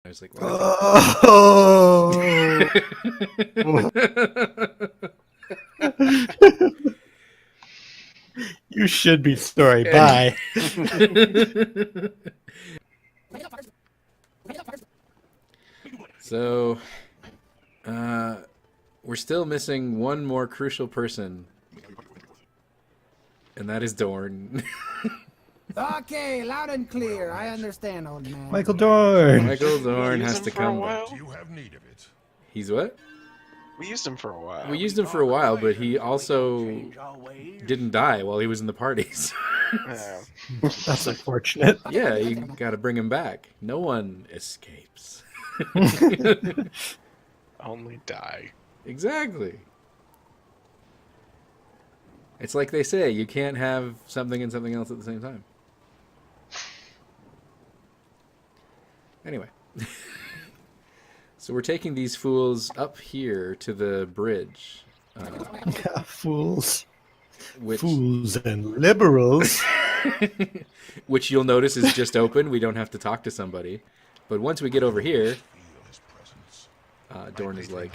I was like, Oh! You should be sorry. Bye. So, we're still missing one more crucial person, and that is Dorn. Okay, loud and clear. I understand, old man. Michael Dorn. Michael Dorn We used has him to for a come while. back. Do you have need of it? He's what? We used him for a while. We used him for a while, but he also didn't die while he was in the parties. Yeah. That's unfortunate. Yeah, you gotta bring him back. No one escapes. Only die. Exactly. It's like they say, you can't have something and something else at the same time. Anyway. So we're taking these fools up here to the bridge. Fools. Which, Fools and liberals. which you'll notice is just open. We don't have to talk to somebody. But once we get over here, Dorn is like...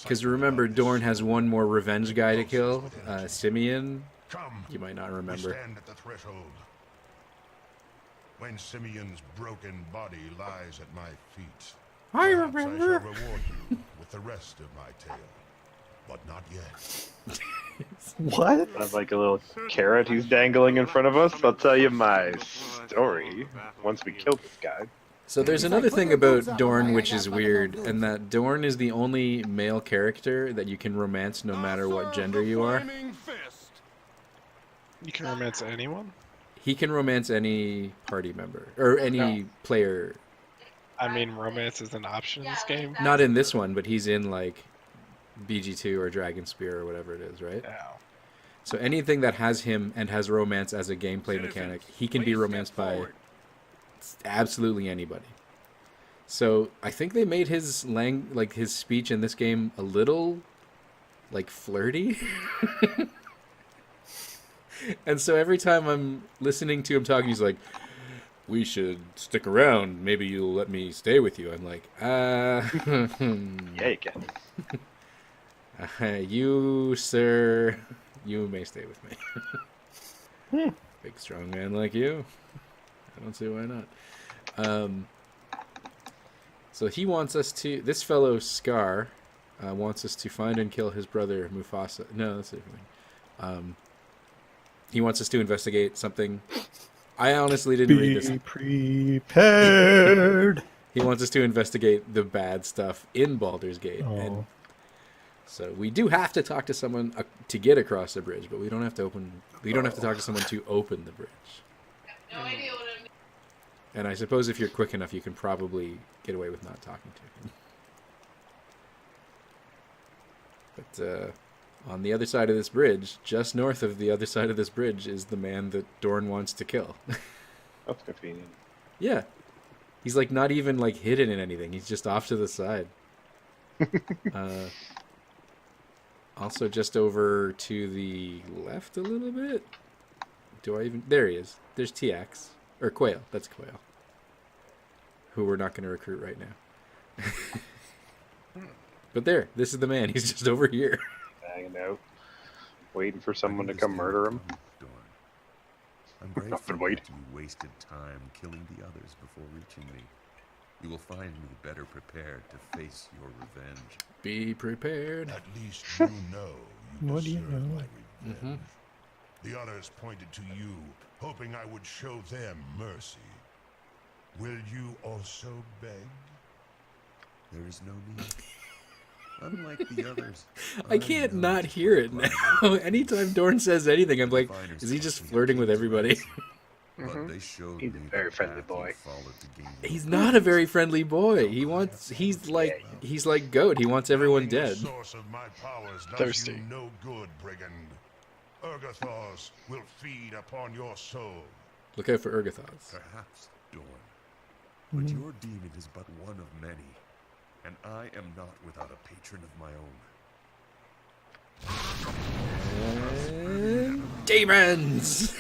Because remember, Dorn has one more revenge guy to kill. Simeon. You might not remember. Stand at the threshold. When Simeon's broken body lies at my feet, I perhaps remember. I shall reward you with the rest of my tale. But not yet. What? Kind of like a little carrot he's dangling in front of us. I'll tell you my story once we kill this guy. So there's another thing about Dorn which is weird, and that Dorn is the only male character that you can romance no matter what gender you are. You can romance anyone? He can romance any party member, or any player. I mean, romance is an option in this game. Not in this one, but he's in, like, BG2 or Dragon Spear or whatever it is, right? Yeah. So anything that has him and has romance as a gameplay mechanic, he can be romanced by absolutely anybody. So I think they made his his speech in this game a little, like, flirty. And so every time I'm listening to him talking, he's like, we should stick around. Maybe you'll let me stay with you. I'm like, Yeah, you can. you, sir, you may stay with me. Big, strong man like you. I don't see why not. So he wants us to... This fellow, Scar, wants us to find and kill his brother, Mufasa. No, that's a different thing. He wants us to investigate something. I honestly didn't read this. Be prepared. He wants us to investigate the bad stuff in Baldur's Gate. Oh. And so we do have to talk to someone to get across the bridge, but we don't have to open... We don't have to talk to someone to open the bridge. No idea what I mean. And I suppose if you're quick enough, you can probably get away with not talking to him. But on the other side of this bridge, just north of the other side of this bridge, is the man that Dorn wants to kill. That's convenient. Yeah. He's like not even like hidden in anything. He's just off to the side. Also just over to the left a little bit. Do I even... There he is. There's TX. Or Quail. That's Quail. Who we're not going to recruit right now. But there. This is the man. He's just over here. Hanging out, waiting for someone to come murder him. I'm I've grateful been waiting. that you wasted time killing the others before reaching me. You will find me better prepared to face your revenge. Be prepared. At least you know you What do you deserve know? my revenge. The others pointed to you, hoping I would show them mercy. Will you also beg? There is no need. Unlike the others, I can't not hear it now. Anytime Dorn says anything, I'm like, is he just flirting with everybody? But they showed He's a me the very friendly path you boy. followed to gain your He's not a very friendly boy. He's like Goat. He wants everyone Knowing the dead. source of my powers does Thirsty. you no good, brigand. Urgathos will feed upon your soul. Look out for Urgathos. Perhaps, Dorn. But your demon is but one of many, and I am not without a patron of my own. And demons!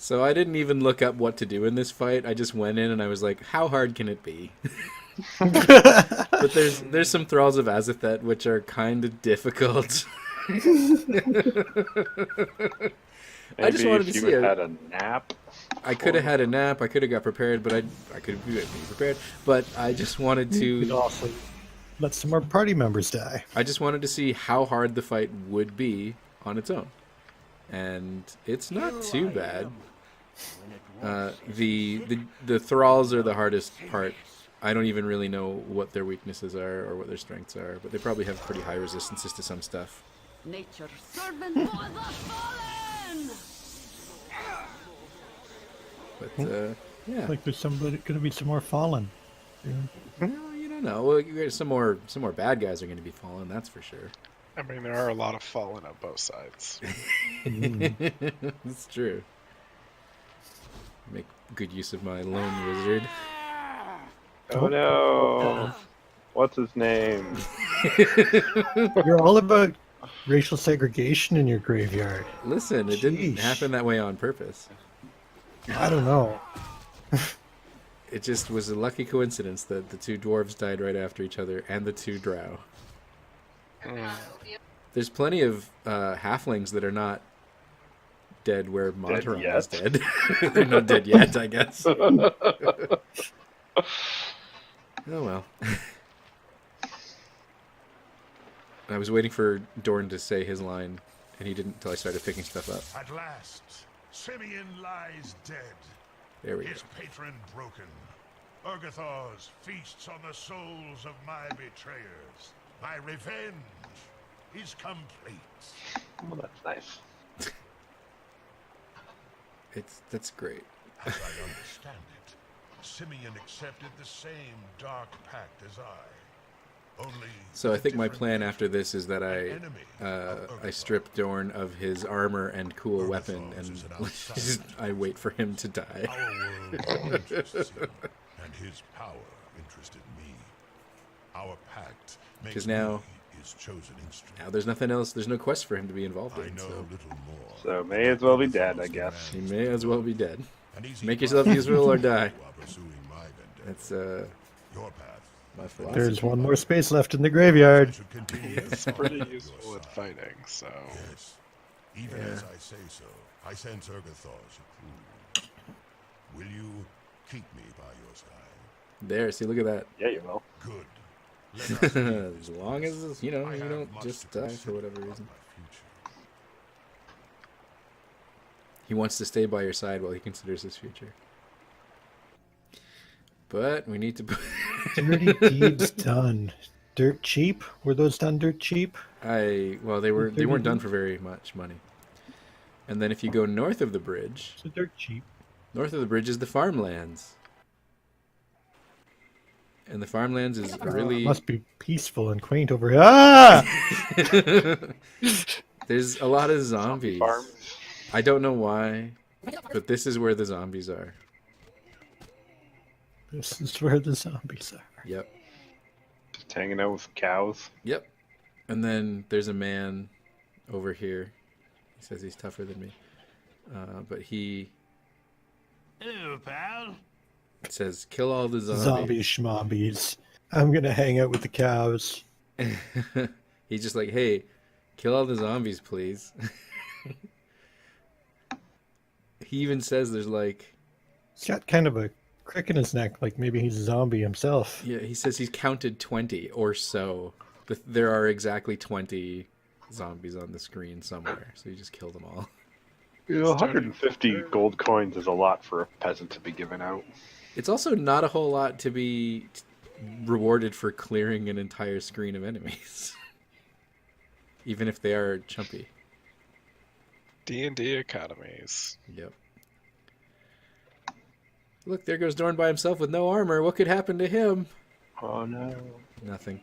So I didn't even look up what to do in this fight. I just went in and I was like, how hard can it be? But there's some Thralls of Azathet which are kind of difficult. I just Maybe wanted to if you see it. had a nap. I could have had a nap. I could have got prepared, but I could have been prepared. But I just wanted You could to. also let some more party members die. I just wanted to see how hard the fight would be on its own, and it's not too bad. The thralls are the hardest part. I don't even really know what their weaknesses are or what their strengths are, but they probably have pretty high resistances to some stuff. Nature's servant for the fallen! But yeah, Like there's going to be some more fallen. well, you don't know. Well, some more bad guys are going to be fallen. That's for sure. I mean, there are a lot of fallen on both sides. It's true. Make good use of my lone wizard. Oh no! What's his name? You're all about racial segregation in your graveyard. Listen, it didn't Sheesh. happen that way on purpose. I don't know. It just was a lucky coincidence that the two dwarves died right after each other and the two drow. There's plenty of halflings that are not dead where Montaron is dead. They're not dead yet, I guess. Oh well. I was waiting for Dorn to say his line, and he didn't until I started picking stuff up. At last, Simeon lies dead. There we go. His patron broken. Urgathar's feasts on the souls of my betrayers. My revenge is complete. Well, that's nice. That's great. As I understand it, Simeon accepted the same dark pact as I. Only So I a think my different plan nation, after this is that an enemy of I Urgathar. strip Dorn of his armor and cool weapon, Urgathar's and is an outsider. I wait for him to die. Our world interests him, and his power interested me. Our pact makes 'Cause now- me his chosen instrument. Now there's nothing else. There's no quest for him to be involved I in. know So little more. So may as well be dead, I guess. he may as well be dead. An easy Make path yourself useful or die. while pursuing my vendetta. That's Your path. my philosophy. There's one more space left in the graveyard. I should continue It's to pretty follow useful your with side. fighting, so... Yes. Even as I say so, I sense Urgathar's approval. Will you keep me by your side? There, see, look at that. Yeah, you will. Good. Let us leave As this long place. as you know I you have don't much just to die for consider whatever about reason. my future. He wants to stay by your side while he considers his future. But we need to. Dirty deeds done. Dirt cheap? Were those done dirt cheap? Well, they weren't done for very much money. And then if you go north of the bridge, So dirt cheap. north of the bridge is the Farmlands. And the Farmlands is really Must be peaceful and quaint over here. Ah! there's a lot of zombies. Farms. I don't know why, but this is where the zombies are. This is where the zombies are. Yep. Just hanging out with cows. Yep. And then there's a man over here. He says he's tougher than me. But he Hello, pal. says, kill all the Zombie zombies. schmombies. I'm gonna hang out with the cows. He's just like, hey, kill all the zombies, please. He even says there's like, He's got kind of a crick in his neck, like maybe he's a zombie himself. yeah, he says he's counted 20 or so. There are exactly 20 zombies on the screen somewhere, so you just kill them all. You know, 150 gold coins is a lot for a peasant to be giving out. It's also not a whole lot to be rewarded for clearing an entire screen of enemies. Even if they are chumpy. D&D economies. Yep. Look, there goes Dorn by himself with no armor. What could happen to him? Oh no. Nothing.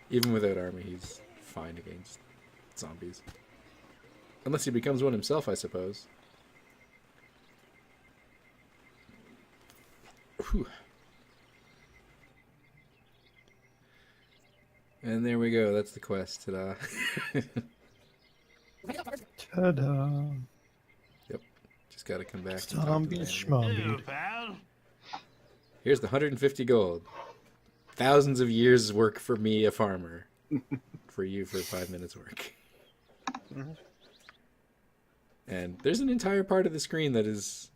Even without armor, he's fine against zombies. Unless he becomes one himself, I suppose. Whew. And there we go. That's the quest. Ta-da. Ta-da. Just got to come back. And talk to Zombie the schmombied. Here's the 150 gold. Thousands of years' work for me, a farmer. For you, for 5 minutes work. And there's an entire part of the screen that is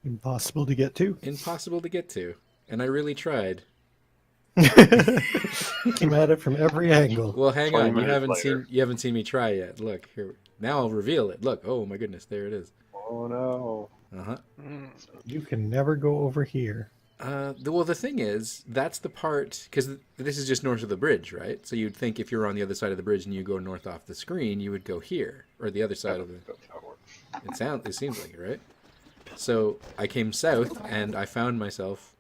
Impossible to get to. impossible to get to. And I really tried. Came at it from every angle. Well, hang 20 on. You minutes haven't later. seen me try yet. Look here. Now I'll reveal it. Look. Oh my goodness. There it is. Oh no. Uh-huh. You can never go over here. Well, the thing is, that's the part, because this is just north of the bridge, right? So you'd think if you're on the other side of the bridge and you go north off the screen, you would go here, or the other side of the... That's how it works. It seems like it, right? So I came south, and I found myself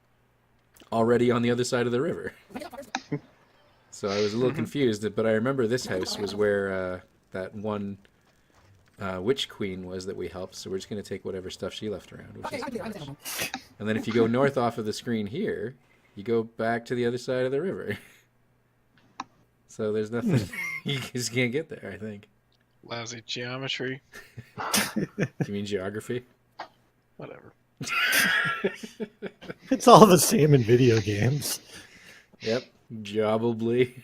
already on the other side of the river. So I was a little confused, but I remember this house was where that one witch queen was that we helped, so we're just going to take whatever stuff she left around. Which is nice. And then if you go north off of the screen here, you go back to the other side of the river. So there's nothing, you just can't get there, I think. Lousy geometry. Do you mean geography? Whatever. It's all the same in video games. Yep, jobably.